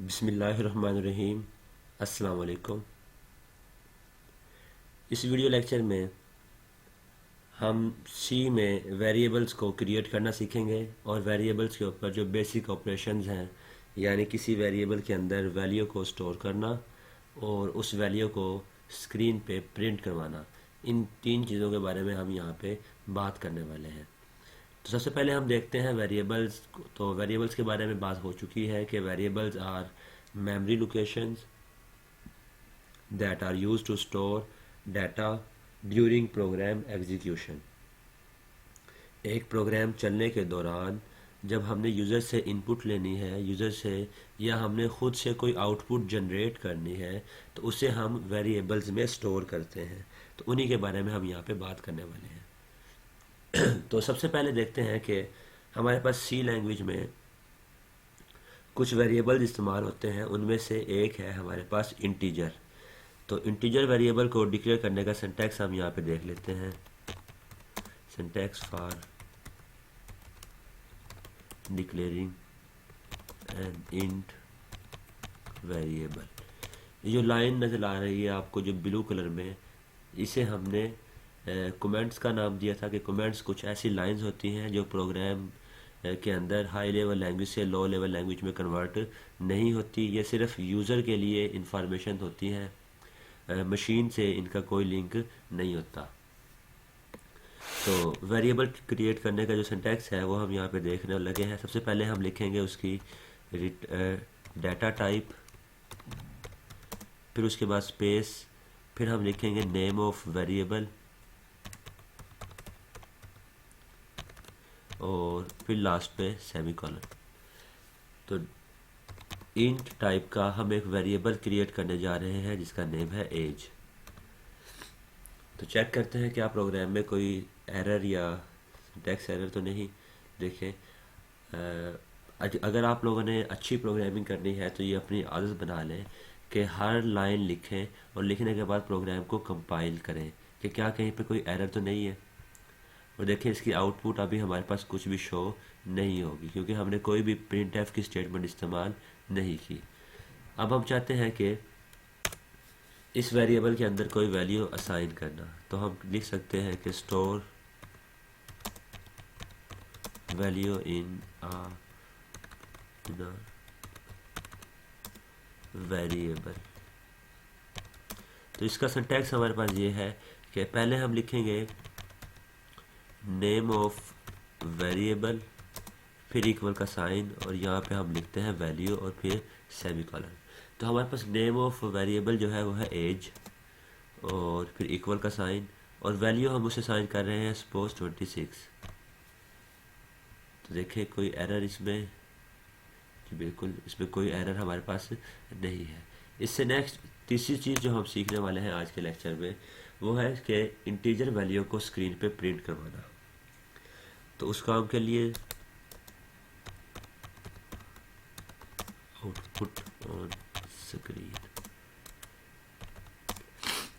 बिस्मिल्लाहिर्रहमानिर्रहीम। अस्सलाम वालेकुम। इस वीडियो लेक्चर में हम सी में वेरिएबल्स को क्रिएट करना सीखेंगे और वेरिएबल्स के ऊपर जो बेसिक ऑपरेशंस हैं, यानी किसी वेरिएबल के अंदर वैल्यू को स्टोर करना और उस वैल्यू को स्क्रीन पे प्रिंट करवाना, इन तीन चीज़ों के बारे में हम यहाँ पे बात करने वाले हैं। तो सबसे पहले हम देखते हैं वेरिएबल्स। तो वेरिएबल्स के बारे में बात हो चुकी है कि variables are memory locations that are used to store data during program execution। एक प्रोग्राम चलने के दौरान जब हमने यूज़र से इनपुट लेनी है, यूज़र से, या हमने ख़ुद से कोई आउटपुट जनरेट करनी है, तो उसे हम वेरिएबल्स में स्टोर करते हैं। तो उन्हीं के बारे में हम यहाँ पे बात करने वाले हैं। तो सबसे पहले देखते हैं कि हमारे पास सी लैंग्वेज में कुछ वेरिएबल्स इस्तेमाल होते हैं। उनमें से एक है हमारे पास इंटीजर। तो इंटीजर वेरिएबल को डिक्लेयर करने का सिंटैक्स हम यहाँ पे देख लेते हैं। Syntax for declaring an int variable. ये जो लाइन नज़र आ रही है आपको जो ब्लू कलर में, इसे हमने कमेंट्स का नाम दिया था कि कमेंट्स कुछ ऐसी लाइंस होती हैं जो प्रोग्राम के अंदर हाई लेवल लैंग्वेज से लो लेवल लैंग्वेज में कन्वर्ट नहीं होती। ये सिर्फ यूज़र के लिए इंफॉर्मेशन होती हैं, मशीन से इनका कोई लिंक नहीं होता। तो वेरिएबल क्रिएट करने का जो सिंटैक्स है वो हम यहाँ पे देखने लगे हैं। सबसे पहले हम लिखेंगे उसकी डाटा टाइप, फिर उसके बाद स्पेस, फिर हम लिखेंगे नेम ऑफ वेरिएबल, और फिर लास्ट पे सेमीकोलन। तो इंट टाइप का हम एक वेरिएबल क्रिएट करने जा रहे हैं जिसका नेम है एज। तो चेक करते हैं कि आप प्रोग्राम में कोई एरर या सिंटैक्स एरर तो नहीं। देखें, अगर आप लोगों ने अच्छी प्रोग्रामिंग करनी है तो ये अपनी आदत बना लें कि हर लाइन लिखें और लिखने के बाद प्रोग्राम को कंपाइल करें कि क्या कहीं पे कोई एरर तो नहीं है। और देखें, इसकी आउटपुट अभी हमारे पास कुछ भी शो नहीं होगी क्योंकि हमने कोई भी प्रिंट एफ की स्टेटमेंट इस्तेमाल नहीं की। अब हम चाहते हैं कि इस वेरिएबल के अंदर कोई वैल्यू असाइन करना, तो हम लिख सकते हैं कि स्टोर वैल्यू इन वेरिएबल। तो इसका सिंटैक्स हमारे पास ये है कि पहले हम लिखेंगे नेम ऑफ वेरिएबल, फिर इक्वल का साइन, और यहाँ पे हम लिखते हैं वैल्यू और फिर सेमीकोलन। तो हमारे पास नेम ऑफ वेरिएबल जो है वो है एज, और फिर इक्वल का साइन, और वैल्यू हम उसे साइन कर रहे हैं सपोज 26। तो देखिए कोई एरर इसमें, कि बिल्कुल इसमें कोई एरर हमारे पास नहीं है। इससे नेक्स्ट तीसरी चीज़ जो हम सीखने वाले हैं आज के लेक्चर में वो है कि इंटीजर वैल्यू को स्क्रीन पे प्रिंट करवाना। तो उस काम के लिए आउटपुट ऑन स्क्रीन।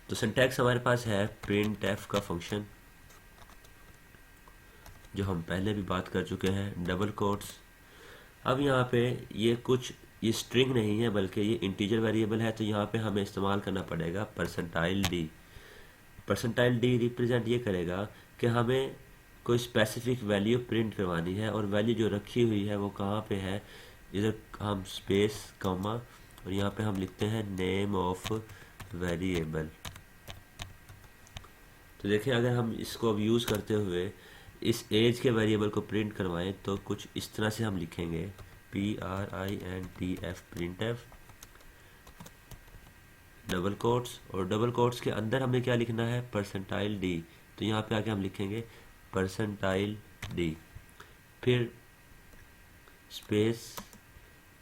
तो सिंटैक्स हमारे पास है प्रिंट एफ का फंक्शन जो हम पहले भी बात कर चुके हैं, डबल कोट्स। अब यहाँ पे ये स्ट्रिंग नहीं है बल्कि ये इंटीजर वेरिएबल है, तो यहाँ पे हमें इस्तेमाल करना पड़ेगा percentile D. Percentile D represent ये करेगा कि हमें कोई स्पेसिफिक वैल्यू प्रिंट करवानी है, और वैल्यू जो रखी हुई है वो कहाँ पे है। इधर हम स्पेस कॉमा और यहाँ पे हम लिखते हैं नेम ऑफ वेरिएबल। तो देखिए, अगर हम इसको अब यूज़ करते हुए इस एज के वेरिएबल को प्रिंट करवाएं तो कुछ इस तरह से हम लिखेंगे PRINTF print F double quotes, और डबल कोट्स के अंदर हमें क्या लिखना है, परसेंटाइल डी। तो यहाँ पे आके हम लिखेंगे परसेंटाइल डी, फिर स्पेस,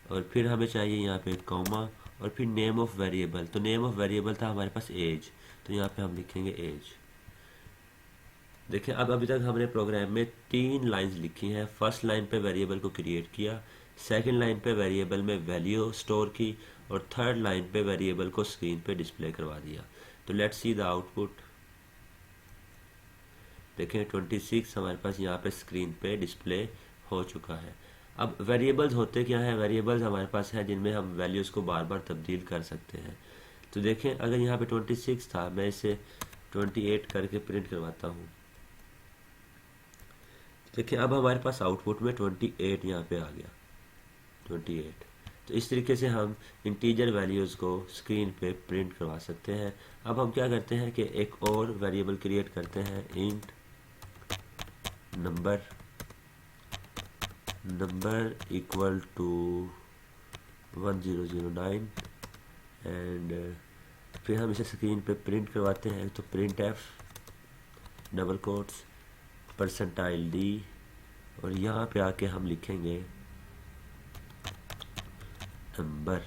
और फिर हमें चाहिए यहाँ पे कॉमा, और फिर नेम ऑफ वेरिएबल। तो नेम ऑफ वेरिएबल था हमारे पास एज, तो यहाँ पे हम लिखेंगे एज। देखिए, अब अभी तक हमने प्रोग्राम में 3 लाइंस लिखी हैं। फर्स्ट लाइन पे वेरिएबल को क्रिएट किया, सेकंड लाइन पे वेरिएबल में वैल्यू स्टोर की, और थर्ड लाइन पे वेरिएबल को स्क्रीन पे डिस्प्ले करवा दिया। तो लेट्स सी द आउटपुट। देखें 26 हमारे पास यहाँ पे स्क्रीन पे डिस्प्ले हो चुका है। अब वेरिएबल्स होते क्या है, वेरिएबल्स हमारे पास है जिनमें हम वैल्यूज़ को बार बार तब्दील कर सकते हैं। तो देखें अगर यहाँ पे 26 था, मैं इसे 28 करके प्रिंट करवाता हूँ। देखिए अब हमारे पास आउटपुट में 28 यहाँ पे आ गया, 28। तो इस तरीके से हम इंटीजर वैल्यूज़ को स्क्रीन पे प्रिंट करवा सकते हैं। अब हम क्या करते हैं कि एक और वेरिएबल क्रिएट करते हैं, int number equal to 1009 and फिर हम इसे स्क्रीन पे प्रिंट करवाते हैं। तो print F double quotes percentile D और यहाँ पे आके हम लिखेंगे नंबर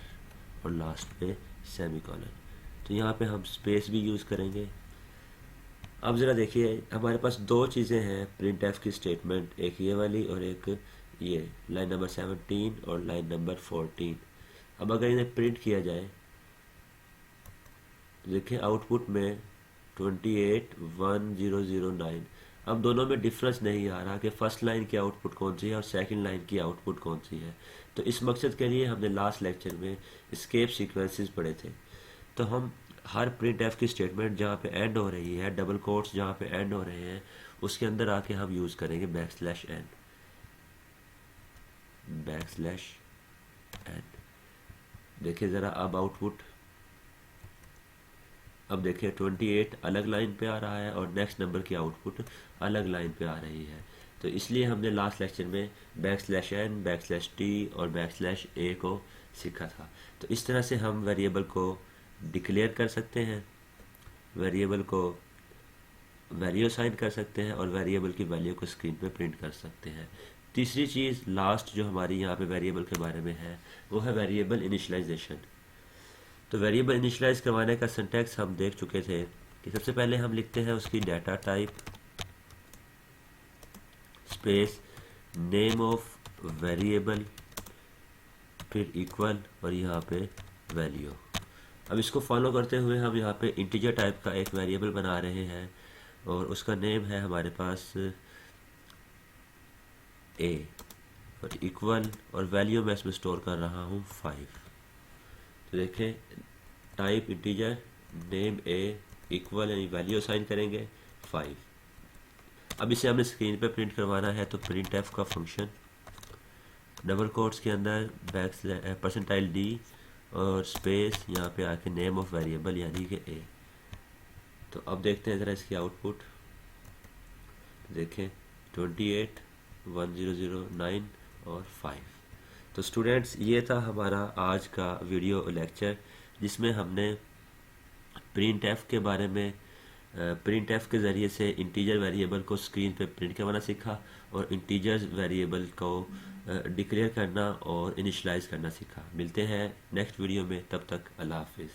और लास्ट पे सेमीकोलन। तो यहाँ पे हम स्पेस भी यूज़ करेंगे। अब ज़रा देखिए हमारे पास दो चीज़ें हैं प्रिंट एफ की स्टेटमेंट, एक ये वाली और एक ये लाइन नंबर 17 और लाइन नंबर 14। अब अगर इन्हें प्रिंट किया जाए देखिए आउटपुट में 281009। अब दोनों में डिफरेंस नहीं आ रहा कि फर्स्ट लाइन की आउटपुट कौन सी है और सेकंड लाइन की आउटपुट कौन सी है। तो इस मकसद के लिए हमने लास्ट लेक्चर में एस्केप सीक्वेंसेस पढ़े थे। तो हम हर प्रिंट एफ की स्टेटमेंट जहाँ पे एंड हो रही है, डबल कोट्स जहाँ पे एंड हो रहे हैं, उसके अंदर आके हम यूज़ करेंगे बैकस्लैश एन। देखिए ज़रा अब आउटपुट, अब देखिए 28 अलग लाइन पे आ रहा है और नेक्स्ट नंबर की आउटपुट अलग लाइन पे आ रही है। तो इसलिए हमने लास्ट लेक्चर में बैकस्लैश n, बैकस्लैश t और बैकस्लैश a को सीखा था। तो इस तरह से हम वेरिएबल को डिक्लेयर कर सकते हैं, वेरिएबल को वैल्यू असाइन कर सकते हैं और वेरिएबल की वैल्यू को स्क्रीन पे प्रिंट कर सकते हैं। तीसरी चीज़ लास्ट जो हमारी यहाँ पे वेरिएबल के बारे में है वो है वेरिएबल इनिशियलाइजेशन। तो वेरिएबल इनिशियलाइज करवाने का सिंटैक्स हम देख चुके थे कि सबसे पहले हम लिखते हैं उसकी data type space name of variable फिर इक्वल और यहाँ पे वैल्यू। अब इसको फॉलो करते हुए हम यहाँ पे इंटीजर टाइप का एक वेरिएबल बना रहे हैं और उसका नेम है हमारे पास a और इक्वल और वैल्यू मैं इसमें स्टोर कर रहा हूँ 5। तो देखें type integer name a equal यानी वैल्यू असाइन करेंगे 5। अब इसे हमने स्क्रीन पे प्रिंट करवाना है तो प्रिंट एफ का फंक्शन डबल कोट्स के अंदर परसेंटाइल डी और स्पेस यहाँ पे आके नेम ऑफ वेरिएबल यानी कि a। तो अब देखते हैं ज़रा इसकी आउटपुट, देखें 28 1009 और 5। तो स्टूडेंट्स ये था हमारा आज का वीडियो लेक्चर जिसमें हमने प्रिंट एफ के बारे में प्रिंट एफ के ज़रिए से इंटीजर वेरिएबल को स्क्रीन पे प्रिंट करवाना सीखा और इंटीजर वेरिएबल को डिक्लेयर करना और इनिशियलाइज करना सीखा। मिलते हैं नेक्स्ट वीडियो में, तब तक अल्लाह हाफिज़।